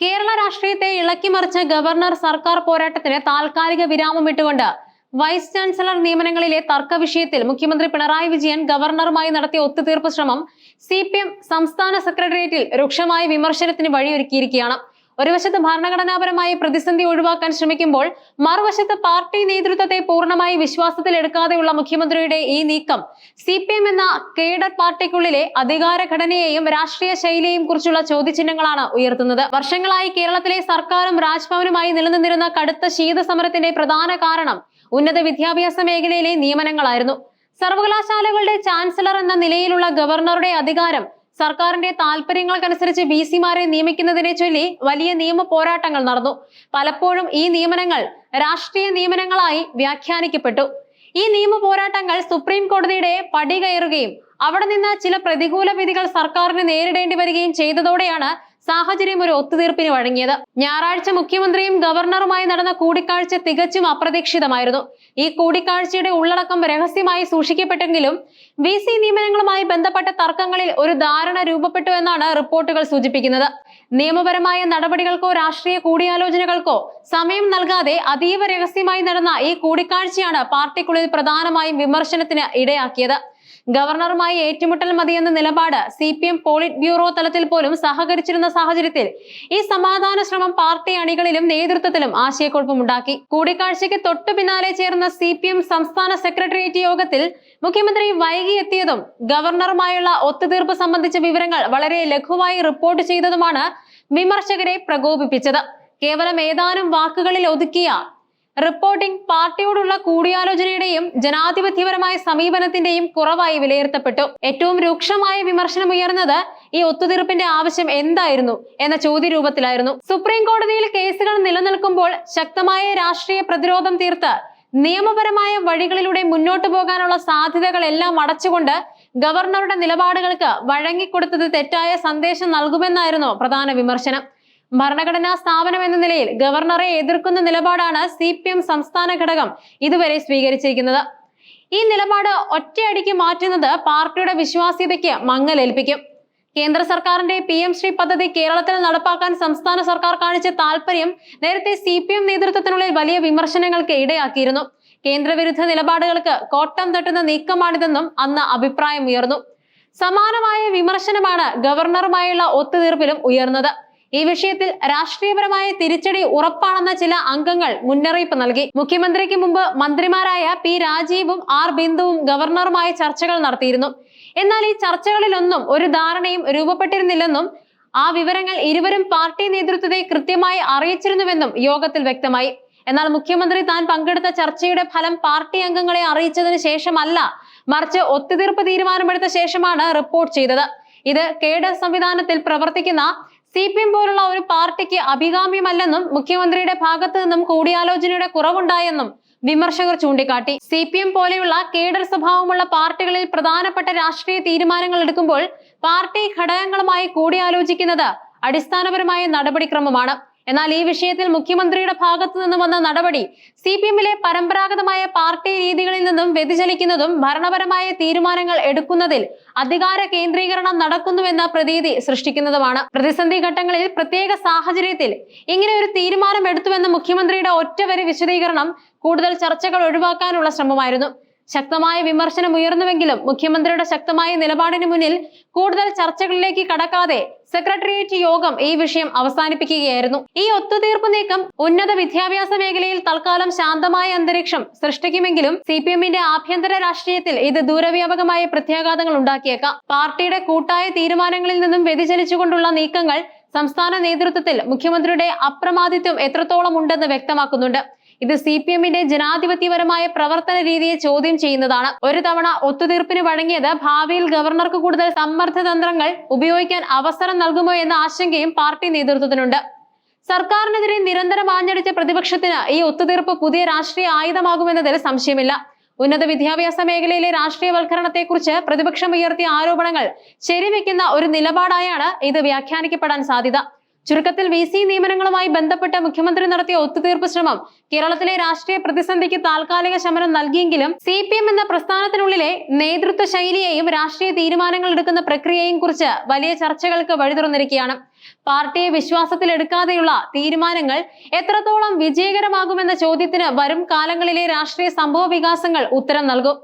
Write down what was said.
കേരള രാഷ്ട്രീയത്തെ ഇളക്കിമറിച്ച ഗവർണർ സർക്കാർ പോരാട്ടത്തിന് താൽക്കാലിക വിരാമം ഇട്ടുകൊണ്ട് വൈസ് ചാൻസലർ നിയമനങ്ങളിലെ തർക്ക വിഷയത്തിൽ മുഖ്യമന്ത്രി പിണറായി വിജയൻ ഗവർണറുമായി നടത്തിയ ഒത്തുതീർപ്പ് ശ്രമം CPM സംസ്ഥാന സെക്രട്ടേറിയറ്റിൽ രൂക്ഷമായ വിമർശനത്തിന് വഴിയൊരുക്കിയിരിക്കുകയാണ്. ഒരു വശത്ത് ഭരണഘടനാപരമായി പ്രതിസന്ധി ഒഴിവാക്കാൻ ശ്രമിക്കുമ്പോൾ മറുവശത്ത് പാർട്ടി നേതൃത്വത്തെ പൂർണ്ണമായി വിശ്വാസത്തിലെടുക്കാതെയുള്ള മുഖ്യമന്ത്രിയുടെ ഈ നീക്കം CPM എന്ന കേഡർ പാർട്ടിക്കുള്ളിലെ അധികാര ഘടനയെയും രാഷ്ട്രീയ ശൈലിയെയും കുറിച്ചുള്ള ചോദ്യചിഹ്നങ്ങളാണ് ഉയർത്തുന്നത്. വർഷങ്ങളായി കേരളത്തിലെ സർക്കാരും രാജ്ഭവനുമായി നിലനിന്നിരുന്ന കടുത്ത ശീതസമരത്തിന്റെ പ്രധാന കാരണം ഉന്നത വിദ്യാഭ്യാസ മേഖലയിലെ നിയമനങ്ങളായിരുന്നു. സർവകലാശാലകളുടെ ചാൻസലർ എന്ന നിലയിലുള്ള ഗവർണറുടെ അധികാരം സർക്കാരിന്റെ താല്പര്യങ്ങൾക്കനുസരിച്ച് VC-മാരെ നിയമിക്കുന്നതിനെ ചൊല്ലി വലിയ നിയമ പോരാട്ടങ്ങൾ നടന്നു. പലപ്പോഴും ഈ നിയമനങ്ങൾ രാഷ്ട്രീയ നിയമനങ്ങളായി വ്യാഖ്യാനിക്കപ്പെട്ടു. ഈ നിയമ പോരാട്ടങ്ങൾ സുപ്രീം കോടതിയുടെ പടി കയറുകയും അവിടെ നിന്ന് ചില പ്രതികൂല വിധികൾ സർക്കാരിന് നേരിടേണ്ടി വരികയും ചെയ്തതോടെയാണ് സാഹചര്യം ഒരു ഒത്തുതീർപ്പിന് വഴങ്ങിയത്. ഞായറാഴ്ച മുഖ്യമന്ത്രിയും ഗവർണറുമായി നടന്ന കൂടിക്കാഴ്ച തികച്ചും അപ്രതീക്ഷിതമായിരുന്നു. ഈ കൂടിക്കാഴ്ചയുടെ ഉള്ളടക്കം രഹസ്യമായി സൂക്ഷിക്കപ്പെട്ടെങ്കിലും VC നിയമനങ്ങളുമായി ബന്ധപ്പെട്ട തർക്കങ്ങളിൽ ഒരു ധാരണ രൂപപ്പെട്ടു എന്നാണ് റിപ്പോർട്ടുകൾ സൂചിപ്പിക്കുന്നത്. നിയമപരമായ നടപടികൾക്കോ രാഷ്ട്രീയ കൂടിയാലോചനകൾക്കോ സമയം നൽകാതെ അതീവ രഹസ്യമായി നടന്ന ഈ കൂടിക്കാഴ്ചയാണ് പാർട്ടിക്കുള്ളിൽ പ്രധാനമായും വിമർശനത്തിന് ഇടയാക്കിയത്. ഗവർണറുമായി ഏറ്റുമുട്ടൽ മതിയെന്ന നിലപാട് CPM പോളിറ്റ് ബ്യൂറോ തലത്തിൽ പോലും സഹകരിച്ചിരുന്ന സാഹചര്യത്തിൽ ഈ സമാധാന ശ്രമം പാർട്ടി അണികളിലും നേതൃത്വത്തിലും ആശയക്കുഴപ്പമുണ്ടാക്കി. കൂടിക്കാഴ്ചയ്ക്ക് തൊട്ടു പിന്നാലെ ചേർന്ന CPM സംസ്ഥാന സെക്രട്ടേറിയറ്റ് യോഗത്തിൽ മുഖ്യമന്ത്രി വൈകി എത്തിയതും ഗവർണറുമായുള്ള ഒത്തുതീർപ്പ് സംബന്ധിച്ച വിവരങ്ങൾ വളരെ ലഘുവായി റിപ്പോർട്ട് ചെയ്തതുമാണ് വിമർശകരെ പ്രകോപിപ്പിച്ചത്. കേവലം ഏതാനും വാക്കുകളിൽ ഒതുക്കിയ റിപ്പോർട്ടിംഗ് പാർട്ടിയോടുള്ള കൂടിയാലോചനയുടെയും ജനാധിപത്യപരമായ സമീപനത്തിന്റെയും കുറവായി വിലയിരുത്തപ്പെട്ടു. ഏറ്റവും രൂക്ഷമായ വിമർശനം ഉയർന്നത് ഈ ഒത്തുതീർപ്പിന്റെ ആവശ്യം എന്തായിരുന്നു എന്ന ചോദ്യരൂപത്തിലായിരുന്നു. സുപ്രീം കോടതിയിൽ കേസുകൾ നിലനിൽക്കുമ്പോൾ ശക്തമായ രാഷ്ട്രീയ പ്രതിരോധം തീർത്ത് നിയമപരമായ വഴികളിലൂടെ മുന്നോട്ടു പോകാനുള്ള സാധ്യതകളെല്ലാം അടച്ചുകൊണ്ട് ഗവർണറുടെ നിലപാടുകൾക്ക് വഴങ്ങിക്കൊടുത്തത് തെറ്റായ സന്ദേശം നൽകുമെന്നായിരുന്നു പ്രധാന വിമർശനം. ഭരണഘടനാ സ്ഥാപനം എന്ന നിലയിൽ ഗവർണറെ എതിർക്കുന്ന നിലപാടാണ് CPM സംസ്ഥാന ഘടകം ഇതുവരെ സ്വീകരിച്ചിരിക്കുന്നത്. ഈ നിലപാട് ഒറ്റയടിക്ക് മാറ്റുന്നത് പാർട്ടിയുടെ വിശ്വാസ്യതയ്ക്ക് മങ്ങലേൽപ്പിക്കും. കേന്ദ്ര സർക്കാരിന്റെ PM ശ്രീ പദ്ധതി കേരളത്തിൽ നടപ്പാക്കാൻ സംസ്ഥാന സർക്കാർ കാണിച്ച താല്പര്യം നേരത്തെ CPM നേതൃത്വത്തിനുള്ളിൽ വലിയ വിമർശനങ്ങൾക്ക് ഇടയാക്കിയിരുന്നു. കേന്ദ്രവിരുദ്ധ നിലപാടുകൾക്ക് കോട്ടം തട്ടുന്ന നീക്കമാണിതെന്നും അന്ന് അഭിപ്രായം ഉയർന്നു. സമാനമായ വിമർശനമാണ് ഗവർണറുമായുള്ള ഒത്തുതീർപ്പിലും ഉയർന്നത്. ഈ വിഷയത്തിൽ രാഷ്ട്രീയപരമായ തിരിച്ചടി ഉറപ്പാണെന്ന ചില അംഗങ്ങൾ മുന്നറിയിപ്പ് നൽകി. മുഖ്യമന്ത്രിക്ക് മുമ്പ് മന്ത്രിമാരായ P രാജീവും R ബിന്ദുവും ഗവർണറുമായി ചർച്ചകൾ നടത്തിയിരുന്നു. എന്നാൽ ഈ ചർച്ചകളിലൊന്നും ഒരു ധാരണയും രൂപപ്പെട്ടിരുന്നില്ലെന്നും ആ വിവരങ്ങൾ ഇരുവരും പാർട്ടി നേതൃത്വത്തെ കൃത്യമായി അറിയിച്ചിരുന്നുവെന്നും യോഗത്തിൽ വ്യക്തമായി. എന്നാൽ മുഖ്യമന്ത്രി താൻ പങ്കെടുത്ത ചർച്ചയുടെ ഫലം പാർട്ടി അംഗങ്ങളെ അറിയിച്ചതിന് ശേഷമല്ല, മറിച്ച് ഒത്തുതീർപ്പ് തീരുമാനമെടുത്ത ശേഷമാണ് റിപ്പോർട്ട് ചെയ്തത്. ഇത് കേഡർ സംവിധാനത്തിൽ പ്രവർത്തിക്കുന്ന CPM പോലുള്ള ഒരു പാർട്ടിക്ക് അഭികാമ്യമല്ലെന്നും മുഖ്യമന്ത്രിയുടെ ഭാഗത്തു നിന്നും കൂടിയാലോചനയുടെ കുറവുണ്ടായെന്നും വിമർശകർ ചൂണ്ടിക്കാട്ടി. CPM പോലെയുള്ള കേഡർ സ്വഭാവമുള്ള പാർട്ടികളിൽ പ്രധാനപ്പെട്ട രാഷ്ട്രീയ തീരുമാനങ്ങൾ എടുക്കുമ്പോൾ പാർട്ടി ഘടകങ്ങളുമായി കൂടിയാലോചിക്കുന്നത് അടിസ്ഥാനപരമായ നടപടിക്രമമാണ്. എന്നാൽ ഈ വിഷയത്തിൽ മുഖ്യമന്ത്രിയുടെ ഭാഗത്തു നിന്നും വന്ന നടപടി CPM-ലെ പരമ്പരാഗതമായ പാർട്ടി രീതികളിൽ നിന്നും വ്യതിചലിക്കുന്നതും ഭരണപരമായ തീരുമാനങ്ങൾ എടുക്കുന്നതിൽ അധികാര കേന്ദ്രീകരണം നടക്കുന്നുവെന്ന പ്രതീതി സൃഷ്ടിക്കുന്നതുമാണ്. പ്രതിസന്ധി ഘട്ടങ്ങളിൽ പ്രത്യേക സാഹചര്യത്തിൽ ഇങ്ങനെ ഒരു തീരുമാനം എടുത്തുവെന്ന മുഖ്യമന്ത്രിയുടെ ഒറ്റവരി വിശദീകരണം കൂടുതൽ ചർച്ചകൾ ഒഴിവാക്കാനുള്ള ശ്രമമായിരുന്നു. ശക്തമായ വിമർശനം ഉയർന്നുവെങ്കിലും മുഖ്യമന്ത്രിയുടെ ശക്തമായ നിലപാടിന് മുന്നിൽ കൂടുതൽ ചർച്ചകളിലേക്ക് കടക്കാതെ സെക്രട്ടേറിയറ്റ് യോഗം ഈ വിഷയം അവസാനിപ്പിക്കുകയായിരുന്നു. ഈ ഒത്തുതീർപ്പ് നീക്കം ഉന്നത വിദ്യാഭ്യാസ മേഖലയിൽ തൽക്കാലം ശാന്തമായ അന്തരീക്ഷം സൃഷ്ടിക്കുമെങ്കിലും CPM-ന്റെ ആഭ്യന്തര രാഷ്ട്രീയത്തിൽ ഇത് ദൂരവ്യാപകമായ പ്രത്യാഘാതങ്ങൾ ഉണ്ടാക്കിയേക്കാം. പാർട്ടിയുടെ കൂട്ടായ തീരുമാനങ്ങളിൽ നിന്നും വ്യതിചലിച്ചുകൊണ്ടുള്ള നീക്കങ്ങൾ സംസ്ഥാന നേതൃത്വത്തിൽ മുഖ്യമന്ത്രിയുടെ അപ്രമാദിത്വം എത്രത്തോളം ഉണ്ടെന്ന് വ്യക്തമാക്കുന്നുണ്ട്. ഇത് CPM-ന്റെ ജനാധിപത്യപരമായ പ്രവർത്തന രീതിയെ ചോദ്യം ചെയ്യുന്നതാണ്. ഒരു തവണ ഒത്തുതീർപ്പിന് വഴങ്ങിയത് ഭാവിയിൽ ഗവർണർക്ക് കൂടുതൽ സമ്മർദ്ദ തന്ത്രങ്ങൾ ഉപയോഗിക്കാൻ അവസരം നൽകുമോ എന്ന ആശങ്കയും പാർട്ടി നേതൃത്വത്തിനുണ്ട്. സർക്കാരിനെതിരെ നിരന്തരം ആഞ്ഞടിച്ച പ്രതിപക്ഷത്തിന് ഈ ഒത്തുതീർപ്പ് പുതിയ രാഷ്ട്രീയ ആയുധമാകുമെന്നതിൽ സംശയമില്ല. ഉന്നത വിദ്യാഭ്യാസ മേഖലയിലെ രാഷ്ട്രീയവൽക്കരണത്തെക്കുറിച്ച് പ്രതിപക്ഷം ഉയർത്തിയ ആരോപണങ്ങൾ ശരിവെക്കുന്ന ഒരു നിലപാടായാണ് ഇത് വ്യാഖ്യാനിക്കപ്പെടാൻ സാധ്യത. ചുരുക്കത്തിൽ VC നിയമനങ്ങളുമായി ബന്ധപ്പെട്ട് മുഖ്യമന്ത്രി നടത്തിയ ഒത്തുതീർപ്പ് ശ്രമം കേരളത്തിലെ രാഷ്ട്രീയ പ്രതിസന്ധിക്ക് താൽക്കാലിക ശമനം നൽകിയെങ്കിലും CPM എന്ന പ്രസ്ഥാനത്തിനുള്ളിലെ നേതൃത്വ ശൈലിയെയും രാഷ്ട്രീയ തീരുമാനങ്ങൾ എടുക്കുന്ന പ്രക്രിയയെയും കുറിച്ച് വലിയ ചർച്ചകൾക്ക് വഴി തുറന്നിരിക്കുകയാണ്. പാർട്ടിയെ വിശ്വാസത്തിലെടുക്കാതെയുള്ള തീരുമാനങ്ങൾ എത്രത്തോളം വിജയകരമാകുമെന്ന ചോദ്യത്തിന് വരും കാലങ്ങളിലെ രാഷ്ട്രീയ സംഭവ വികാസങ്ങൾ ഉത്തരം നൽകും.